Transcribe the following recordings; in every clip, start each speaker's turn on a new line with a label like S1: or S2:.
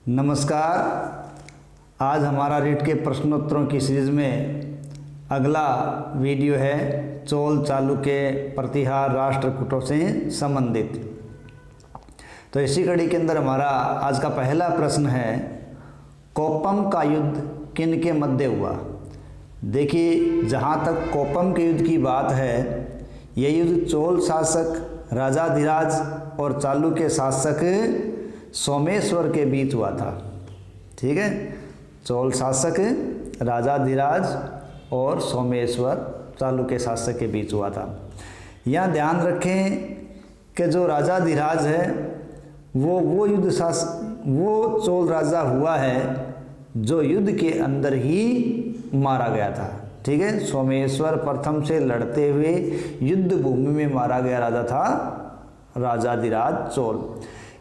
S1: नमस्कार। आज हमारा रीट के प्रश्नोत्तरों की सीरीज में अगला वीडियो है चोल चालुक्य प्रतिहार राष्ट्रकूटों से संबंधित। तो इसी कड़ी के अंदर हमारा आज का पहला प्रश्न है, कोप्पम का युद्ध किन के मध्य हुआ। देखिए, जहाँ तक कोप्पम के युद्ध की बात है, यह युद्ध चोल शासक राजाधिराज और चालुक्य शासक सोमेश्वर के बीच हुआ था। ठीक है, चोल शासक राजाधिराज और सोमेश्वर चालुक्य शासक के बीच हुआ था। यहाँ ध्यान रखें कि जो राजाधिराज है वो युद्ध वो चोल राजा हुआ है जो युद्ध के अंदर ही मारा गया था। ठीक है, सोमेश्वर प्रथम से लड़ते हुए युद्ध भूमि में मारा गया राजा था राजाधिराज चोल।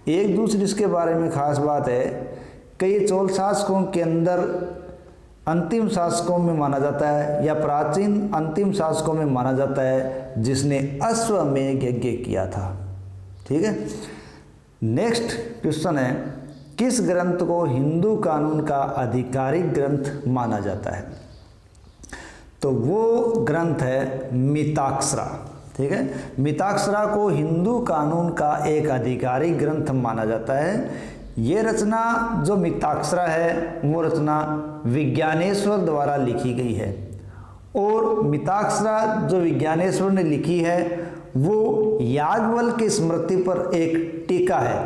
S1: एक दूसरे इसके बारे में खास बात है कि ये चोल शासकों के अंदर अंतिम शासकों में माना जाता है या प्राचीन अंतिम शासकों में माना जाता है जिसने अश्वमेध यज्ञ किया था। ठीक है, नेक्स्ट क्वेश्चन है, किस ग्रंथ को हिंदू कानून का आधिकारिक ग्रंथ माना जाता है। तो वो ग्रंथ है मिताक्षरा। ठीक है, मिताक्षरा को हिंदू कानून का एक आधिकारिक ग्रंथ माना जाता है। ये रचना जो मिताक्षरा है वो रचना विज्ञानेश्वर द्वारा लिखी गई है और मिताक्षरा जो विज्ञानेश्वर ने लिखी है वो याज्ञवल्क्य की स्मृति पर एक टीका है।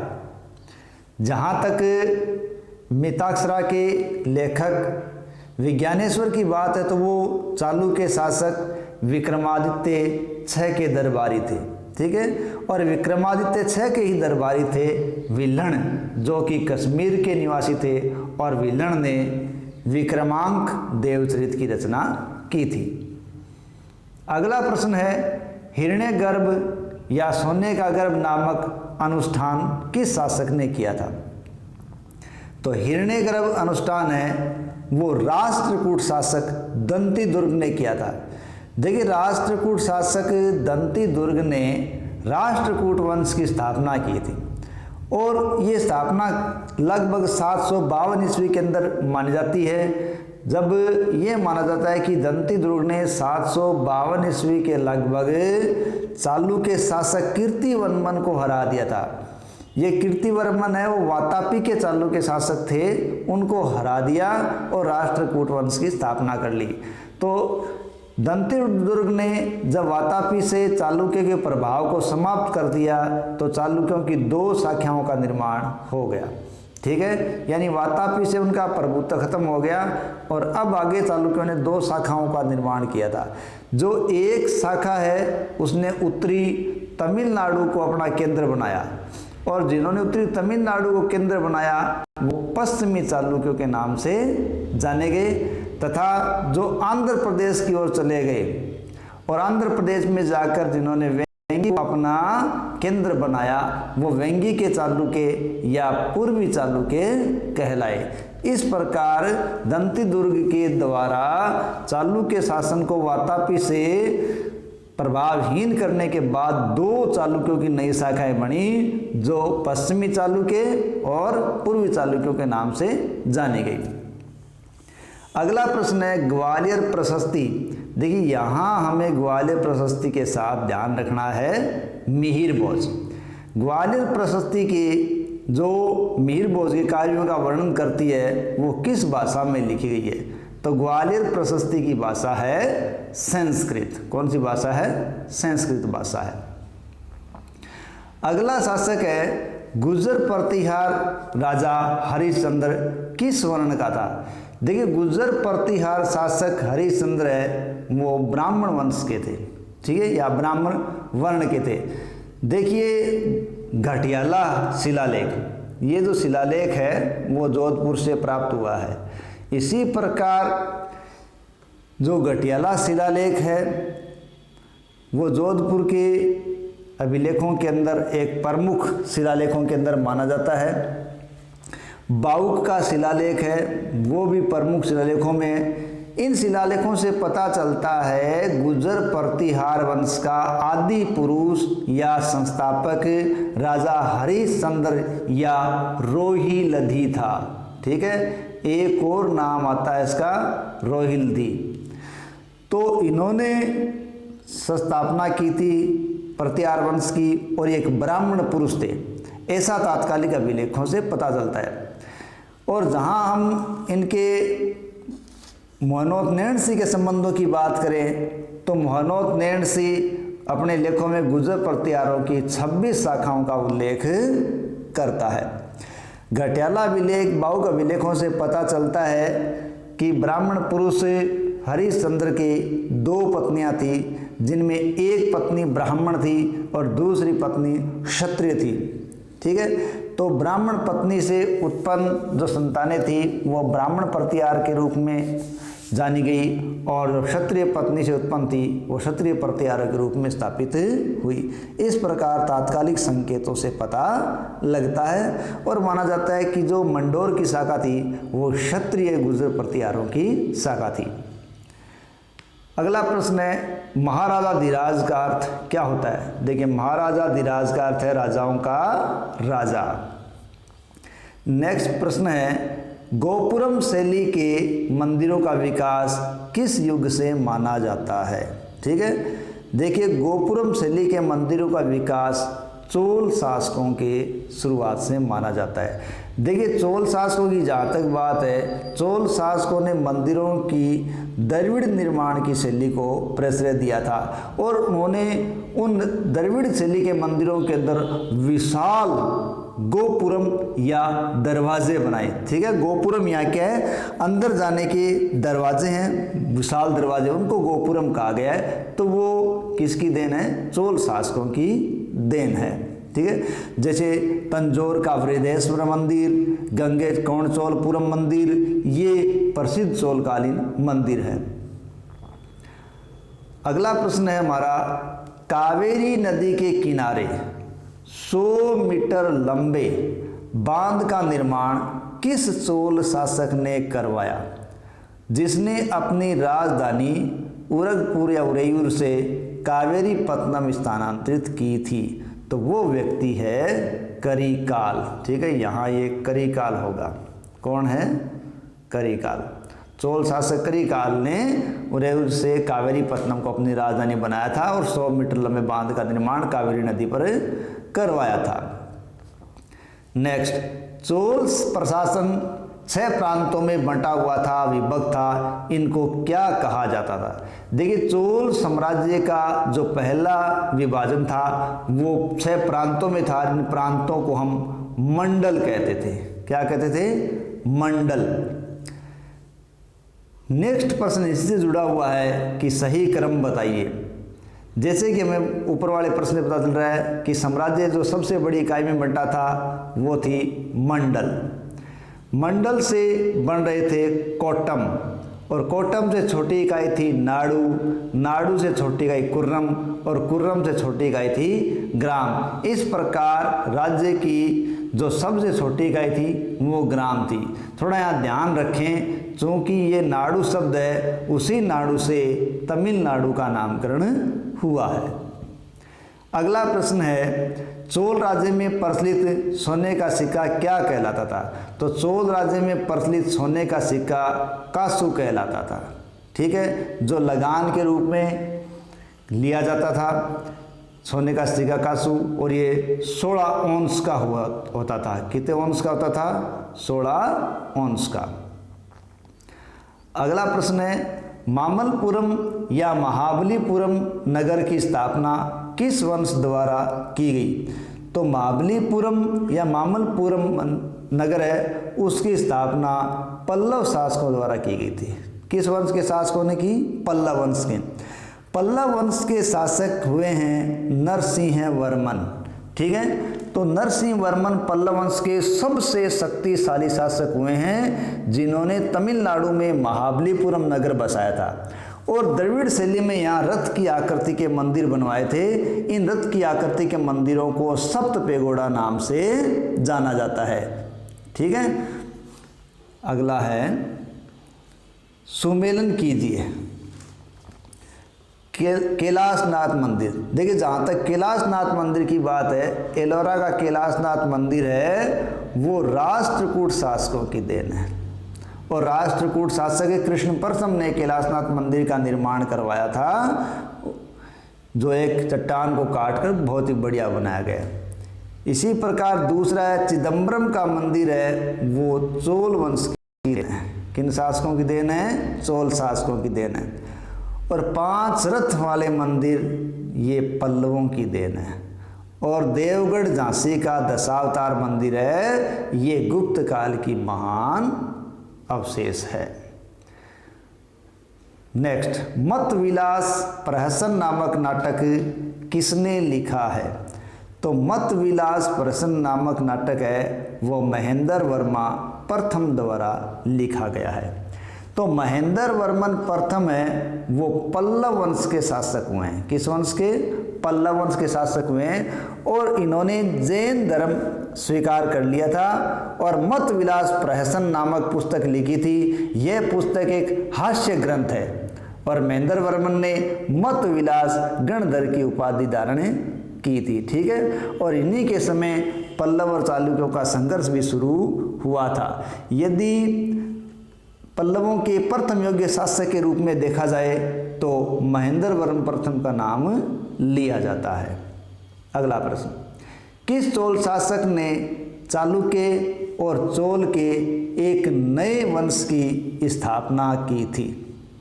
S1: जहाँ तक मिताक्षरा के लेखक विज्ञानेश्वर की बात है तो वो चालुक्य शासक विक्रमादित्य 6 के दरबारी थे। ठीक है, और विक्रमादित्य 6 के ही दरबारी थे विल्हण, जो कि कश्मीर के निवासी थे, और विल्हण ने विक्रमांक देवचरित की रचना की थी। अगला प्रश्न है, हिरण्यगर्भ या सोने का गर्भ नामक अनुष्ठान किस शासक ने किया था। तो हिरण्यगर्भ अनुष्ठान है वो राष्ट्रकूट शासक दंतिदुर्ग ने किया था। देखिए, राष्ट्रकूट शासक दंतिदुर्ग ने राष्ट्रकूट वंश की स्थापना की थी और ये स्थापना लगभग 752 ईस्वी के अंदर मानी जाती है। जब ये माना जाता है कि दंतिदुर्ग ने 752 ईस्वी के लगभग चालुक्य शासक कीर्तिवर्मन को हरा दिया था। ये कीर्तिवर्मन है वो वातापी के चालुक्य शासक थे, उनको हरा दिया और राष्ट्रकूट वंश की स्थापना कर ली। तो दंतिदुर्ग ने जब वातापी से चालुक्य के प्रभाव को समाप्त कर दिया तो चालुक्यों की 2 शाखाओं का निर्माण हो गया। ठीक है, यानी वातापी से उनका प्रभुत्व खत्म हो गया और अब आगे चालुक्यों ने 2 शाखाओं का निर्माण किया था। जो एक शाखा है उसने उत्तरी तमिलनाडु को अपना केंद्र बनाया और जिन्होंने उत्तरी तमिलनाडु को केंद्र बनाया वो पश्चिमी चालुक्यों के नाम से जाने गए, तथा जो आंध्र प्रदेश की ओर चले गए और आंध्र प्रदेश में जाकर जिन्होंने वेंगी को अपना केंद्र बनाया वो वेंगी के चालुक्य या पूर्वी चालुक्य कहलाए। इस प्रकार दंतिदुर्ग के द्वारा चालुक्य शासन को वातापी से प्रभावहीन करने के बाद 2 चालुक्यों की नई शाखाएं बनी जो पश्चिमी चालुक्य और पूर्वी चालुक्यों के नाम से जानी गई। अगला प्रश्न है, ग्वालियर प्रशस्ति। देखिए, यहाँ हमें ग्वालियर प्रशस्ति के साथ ध्यान रखना है मिहिर भोज। ग्वालियर प्रशस्ति की जो मिहिर भोज के कार्यों का वर्णन करती है वो किस भाषा में लिखी गई है। तो ग्वालियर प्रशस्ति की भाषा है संस्कृत। कौन सी भाषा है? संस्कृत भाषा है। अगला शासक है गुर्जर प्रतिहार राजा हरिश्चंद्र किस वर्ण का था। देखिए, गुर्जर प्रतिहार शासक हरिश्चंद्र है वो ब्राह्मण वंश के थे। ठीक है, या ब्राह्मण वर्ण के थे। देखिए, घटियाला शिलालेख, ये जो शिलालेख है वो जोधपुर से प्राप्त हुआ है। इसी प्रकार जो घटियाला शिलालेख है वो जोधपुर के अभिलेखों के अंदर एक प्रमुख शिलालेखों के अंदर माना जाता है। बाउक का शिलालेख है वो भी प्रमुख शिलालेखों में इन शिलालेखों से पता चलता है गुर्जर प्रतिहार वंश का आदि पुरुष या संस्थापक राजा हरिश्चंद्र या रोहिलधी था। ठीक है, एक और नाम आता है इसका रोहिलधी। तो इन्होंने स्थापना की थी प्रतिहार वंश की और एक ब्राह्मण पुरुष थे, ऐसा तात्कालिक अभिलेखों से पता चलता है। और जहाँ हम इनके मोहनोत नैण सिंह के संबंधों की बात करें तो मोहनोत नैण सिंह अपने लेखों में गुर्जर प्रतिहारों की 26 शाखाओं का उल्लेख करता है। घटियाला अभिलेख बाहुक अभिलेखों से पता चलता है कि ब्राह्मण पुरुष हरिश्चंद्र की 2 पत्नियां थी, जिनमें एक पत्नी ब्राह्मण थी और दूसरी पत्नी क्षत्रिय थी। ठीक है, तो ब्राह्मण पत्नी से उत्पन्न जो संतानें थी वो ब्राह्मण प्रतिहार के रूप में जानी गई और जो क्षत्रिय पत्नी से उत्पन्न थी वो क्षत्रिय प्रतिहार के रूप में स्थापित हुई। इस प्रकार तात्कालिक संकेतों से पता लगता है और माना जाता है कि जो मंडोर की शाखा थी वो क्षत्रिय गुर्जर प्रतिहारों की शाखा थी। अगला प्रश्न है महाराजाधिराज का अर्थ क्या होता है। देखिए, महाराजाधिराज का अर्थ है राजाओं का राजा। नेक्स्ट प्रश्न है गोपुरम शैली के मंदिरों का विकास किस युग से माना जाता है। ठीक है, देखिए गोपुरम शैली के मंदिरों का विकास चोल शासकों के शुरुआत से माना जाता है। देखिए चोल शासकों की जहाँ तक बात है, चोल शासकों ने मंदिरों की द्रविड़ निर्माण की शैली को प्रश्रय दिया था और उन्होंने उन द्रविड़ शैली के मंदिरों के अंदर विशाल गोपुरम या दरवाजे बनाए। ठीक है, गोपुरम यहाँ क्या है, अंदर जाने के दरवाजे हैं, विशाल दरवाजे, उनको गोपुरम कहा गया है। तो वो किसकी देन है, चोल शासकों की देन है। ठीक है, जैसे तंजौर का वृद्धेश्वर मंदिर, गंगे कोणचोलपुरम मंदिर, ये प्रसिद्ध चोलकालीन मंदिर है। अगला प्रश्न है हमारा कावेरी नदी के किनारे 100 मीटर लंबे बांध का निर्माण किस चोल शासक ने करवाया, जिसने अपनी राजधानी उरगपुर या उरेयूर से कावेरी पत्तनम स्थानांतरित की थी। तो वो व्यक्ति है करिकाल। ठीक है, यहाँ ये करिकाल होगा। कौन है, करिकाल। चोल शासक करिकाल ने उरेयूर से कावेरी पत्तनम को अपनी राजधानी बनाया था और 100 मीटर लंबे बांध का निर्माण कावेरी नदी पर करवाया था। नेक्स्ट, चोल प्रशासन 6 प्रांतों में बंटा हुआ था, विभक्त था, इनको क्या कहा जाता था। देखिए चोल साम्राज्य का जो पहला विभाजन था वो 6 प्रांतों में था। इन प्रांतों को हम मंडल कहते थे। क्या कहते थे, मंडल। नेक्स्ट प्रश्न इससे जुड़ा हुआ है कि सही क्रम बताइए। जैसे कि हमें ऊपर वाले प्रश्न में पता चल रहा है कि साम्राज्य जो सबसे बड़ी इकाई में बंटा था वो थी मंडल। मंडल से बन रहे थे कोट्टम और कोट्टम से छोटी इकाई थी नाडु, नाडु से छोटी इकाई कुर्रम और कुर्रम से छोटी इकाई थी ग्राम। इस प्रकार राज्य की जो सबसे छोटी इकाई थी वो ग्राम थी। थोड़ा यहाँ ध्यान रखें, चूँकि ये नाडु शब्द है उसी नाडु से तमिलनाडु का नामकरण हुआ है। अगला प्रश्न है चोल राज्य में प्रचलित सोने का सिक्का क्या कहलाता था। तो चोल राज्य में प्रचलित सोने का सिक्का कासू कहलाता था। ठीक है, जो लगान के रूप में लिया जाता था सोने का सिक्का कासू, और ये 16 औंस का होता था। कितने औंस का होता था, 16 औंस का। अगला प्रश्न है मामल्लपुरम या महाबलीपुरम नगर की स्थापना किस वंश द्वारा की गई। तो महाबलीपुरम या मामल्लपुरम नगर है उसकी स्थापना पल्लव शासकों द्वारा की गई थी। किस वंश के शासकों ने की, पल्लव वंश के। पल्लव वंश के शासक हुए हैं नरसिंह वर्मन। ठीक है, तो नरसिंह वर्मन पल्लव वंश के सबसे शक्तिशाली शासक हुए हैं जिन्होंने तमिलनाडु में महाबलीपुरम नगर बसाया था और द्रविड़ शैली में यहाँ रथ की आकृति के मंदिर बनवाए थे। इन रथ की आकृति के मंदिरों को सप्त पेगोड़ा नाम से जाना जाता है। ठीक है, अगला है सुमेलन कीजिए। कैलाशनाथ मंदिर, देखिए जहाँ तक कैलाशनाथ मंदिर की बात है, एलोरा का कैलाशनाथ मंदिर है वो राष्ट्रकूट शासकों की देन है। और राष्ट्रकूट शासक कृष्ण प्रथम ने कैलाशनाथ मंदिर का निर्माण करवाया था, जो एक चट्टान को काटकर बहुत ही बढ़िया बनाया गया। इसी प्रकार दूसरा है चिदम्बरम का मंदिर है, वो चोल वंश की देन है। किन शासकों की देन है? चोल शासकों की देन है। और 5 रथ वाले मंदिर ये पल्लवों की देन है। और देवगढ़ झांसी का दशावतार मंदिर है, ये गुप्त काल की महान अवशेष है। नेक्स्ट, मत विलास प्रहसन नामक नाटक किसने लिखा है? तो मत विलास प्रहसन नामक नाटक है वो महेंद्र वर्मा प्रथम द्वारा लिखा गया है। तो महेंद्र वर्मन प्रथम है वो पल्लव वंश के शासक हुए हैं। किस वंश के? पल्लव वंश के शासक हुए हैं। और इन्होंने जैन धर्म स्वीकार कर लिया था और मत विलास प्रहसन नामक पुस्तक लिखी थी। यह पुस्तक एक हास्य ग्रंथ है और महेंद्र वर्मन ने मत विलास गणधर की उपाधि धारण की थी। ठीक है, और इन्हीं के समय पल्लव और चालुक्यों का संघर्ष भी शुरू हुआ था। यदि पल्लवों के प्रथम योग्य शासक के रूप में देखा जाए तो महेंद्र वर्मन प्रथम का नाम लिया जाता है। अगला प्रश्न, किस चोल शासक ने चालुक्य और चोल के एक नए वंश की स्थापना की थी?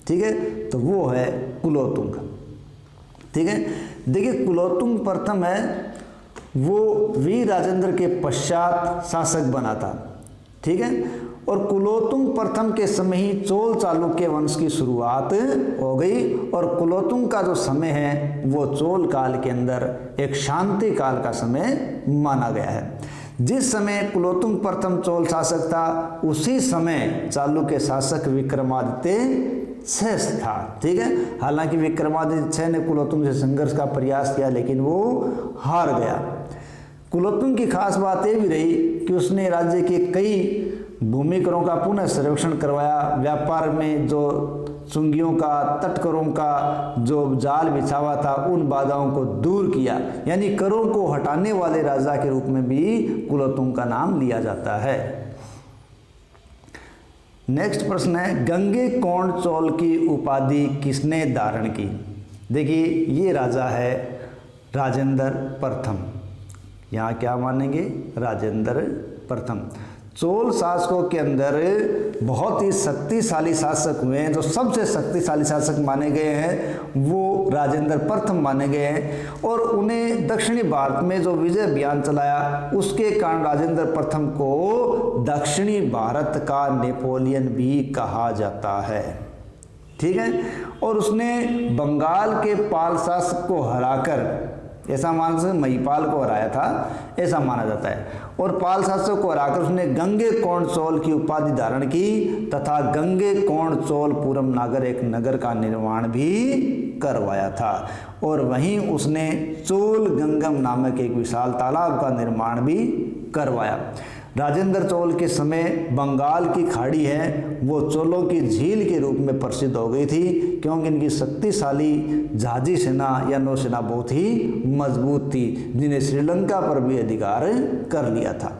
S1: ठीक है, तो वो है कुलोत्तुंग। ठीक है, देखिए कुलोत्तुंग प्रथम है वो वीर राजेंद्र के पश्चात शासक बना था। ठीक है, और कुलोत्तुंग प्रथम के समय ही चोल चालुक्य वंश की शुरुआत हो गई। और कुलोत्तुंग का जो समय है वो चोल काल के अंदर एक शांति काल का समय माना गया है। जिस समय कुलोत्तुंग प्रथम चोल शासक था उसी समय चालुक्य शासक विक्रमादित्य शेष था। ठीक है, हालांकि विक्रमादित्य ने कुलोत्तुंग से संघर्ष का प्रयास किया लेकिन वो हार गया। कुलोत्तुंग की खास बात ये भी रही कि उसने राज्य के कई भूमिकरों का पुनः सर्वेक्षण करवाया। व्यापार में जो चुंगियों का, तटकरों का जो जाल बिछा हुआ था उन बाधाओं को दूर किया, यानी करों को हटाने वाले राजा के रूप में भी कुलोत्तुंग का नाम लिया जाता है। नेक्स्ट प्रश्न है, गंगे कोंड चोल की उपाधि किसने धारण की? देखिए ये राजा है राजेंद्र प्रथम। यहाँ क्या मानेंगे? राजेंद्र प्रथम। चोल शासकों के अंदर बहुत ही शक्तिशाली शासक हुए हैं। जो सबसे शक्तिशाली शासक माने गए हैं वो राजेंद्र प्रथम माने गए हैं। और उन्हें दक्षिणी भारत में जो विजय अभियान चलाया उसके कारण राजेंद्र प्रथम को दक्षिणी भारत का नेपोलियन भी कहा जाता है। ठीक है, और उसने बंगाल के पाल शासक को हराकर, ऐसा मान से महिपाल को हराया था ऐसा माना जाता है, और पाल शासक को हराकर उसने गंगे कोंड चोल की उपाधि धारण की तथा गंगे कोंड चोलपुरम नागर एक नगर का निर्माण भी करवाया था। और वहीं उसने चोल गंगम नामक एक विशाल तालाब का निर्माण भी करवाया। राजेंद्र चोल के समय बंगाल की खाड़ी है वो चोलों की झील के रूप में प्रसिद्ध हो गई थी, क्योंकि इनकी शक्तिशाली जहाजी सेना या नौसेना बहुत ही मजबूत थी, जिन्हें श्रीलंका पर भी अधिकार कर लिया था।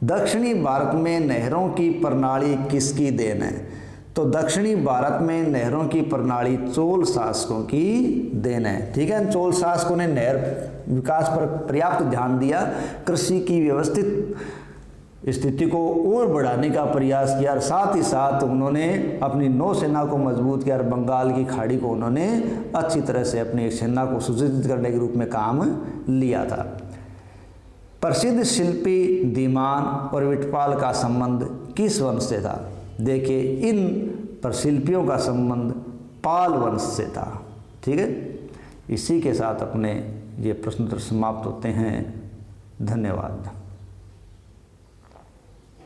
S1: दक्षिणी भारत में नहरों की प्रणाली किसकी देन है? तो दक्षिणी भारत में नहरों की प्रणाली चोल शासकों की देन है। ठीक है, चोल शासकों ने नहर विकास पर पर्याप्त ध्यान दिया, कृषि की व्यवस्थित स्थिति को और बढ़ाने का प्रयास किया और साथ ही साथ उन्होंने अपनी नौसेना को मजबूत किया और बंगाल की खाड़ी को उन्होंने अच्छी तरह से अपनी सेना को सुसज्जित करने के रूप में काम लिया था। प्रसिद्ध शिल्पी दीमान और विठपाल का संबंध किस वंश से था? देखिए इन प्रशिल्पियों का संबंध पाल वंश से था। ठीक है, इसी के साथ अपने ये प्रश्नोत्तर समाप्त होते हैं। धन्यवाद।